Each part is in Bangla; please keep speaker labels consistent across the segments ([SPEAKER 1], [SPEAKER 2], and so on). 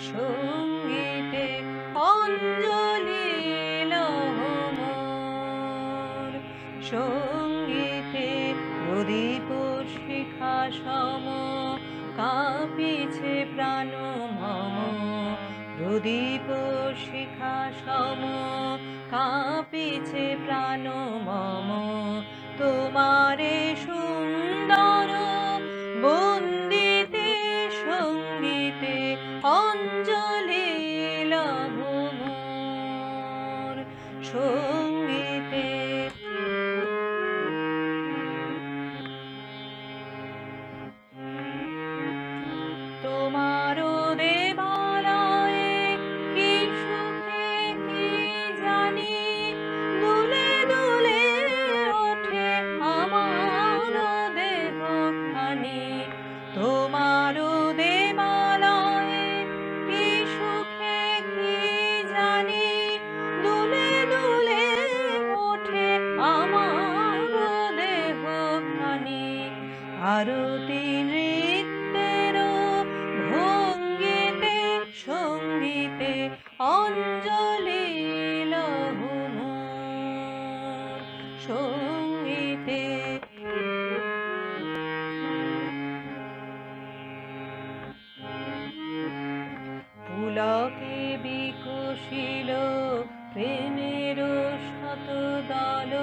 [SPEAKER 1] সঙ্গীতে অঞ্জলি মোর। সঙ্গীতে প্রদীপ শিখা সম কাঁপিছে প্রাণ মম। প্রদীপ শিখা সম কাঁপিছে প্রাণ মম। তোমারে সুন্দর বন্দিতে সঙ্গীতে অঞ্জলি মোর। সঙ্গীতে তোমার দেবালয়ে কি সুখে কি জানি দুলে দুলে ওঠে আমার দেহখানি। তোমার দেবালয়ে কি সুখে কি জানি দুলে দুলে ওঠে আমার দেহখানি। আরতি নৃত্যের ভঙ্গিতে সঙ্গীতে অঞ্জলি মোর। সঙ্গীতে পুলকে বিকশিল প্রেমের শতদল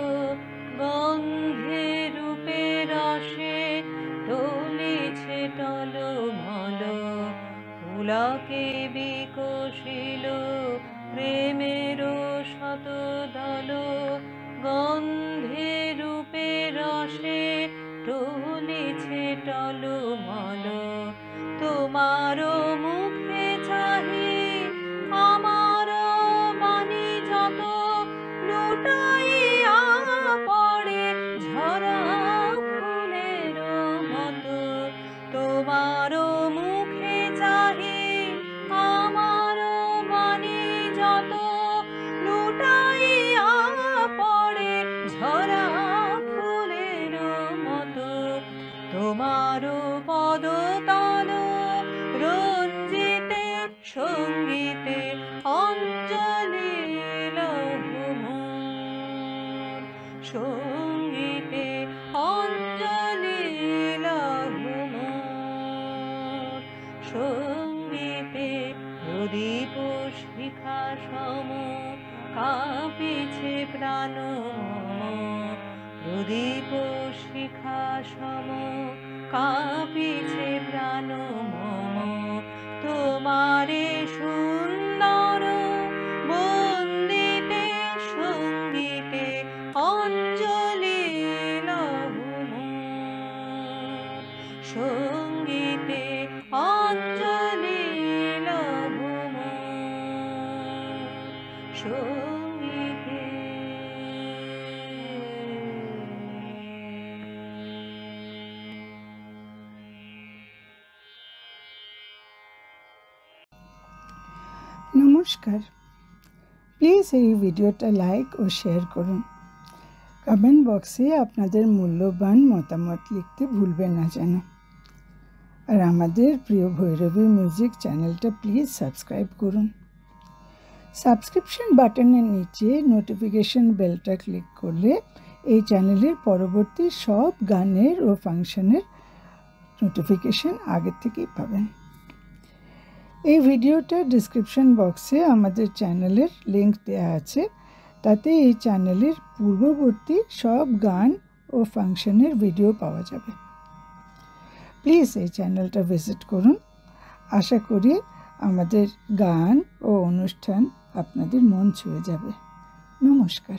[SPEAKER 1] গন্ধে রূপে রসে টলিছে টলমল। পুলকে বিকশিল প্রেমের শতদল গন্ধে রূপে রসে টলিছে টলমল। তোমার মুখে চাহি আমার বাণী যত লুটাইয়া পড়ে ঝরা ফুলের মতো। তোমার মুখে চাহি আমার বাণী যত লুটাইয়া পড়ে ঝরা ফুলের মতো। তোমার পদতল রঞ্জিতে সঙ্গীতে অঞ্জলি মোর। সঙ্গীতে অঞ্জলি মোর। সঙ্গীতে প্রদীপ শিখা সম কাঁপিছে প্রাণ মম। প্রদীপ শিখা সম কাঁপিছে প্রাণ মম। তোমারে সুন্দর বন্দিতে সঙ্গীতে অঞ্জলি মোর। সঙ্গীতে অঞ্জলি মোর। সঙ্গীতে
[SPEAKER 2] নমস্কার, প্লিজ এই ভিডিওটা লাইক ও শেয়ার করুন। কমেন্ট বক্সে আপনাদের মূল্যবান মতামত লিখতে ভুলবেন না যেন। আর আমাদের প্রিয় ভৈরবী মিউজিক চ্যানেলটা প্লিজ সাবস্ক্রাইব করুন। সাবস্ক্রিপশন বাটনের নিচে নোটিফিকেশন বেলটা ক্লিক করলে এই চ্যানেলের পরবর্তী সব গানের ও ফাংশনের নোটিফিকেশন আগে থেকেই পাবেন। এই ভিডিওটা ডিসক্রিপশন বক্সে আমাদের চ্যানেলের লিংক দেওয়া আছে, তাতে এই চ্যানেলের পূর্ববর্তী সব গান ও ফাংশনের ভিডিও পাওয়া যাবে। প্লিজ এই চ্যানেলটা ভিজিট করুন। আশা করি আমাদের গান ও অনুষ্ঠান আপনাদের মন ছুঁয়ে যাবে। নমস্কার।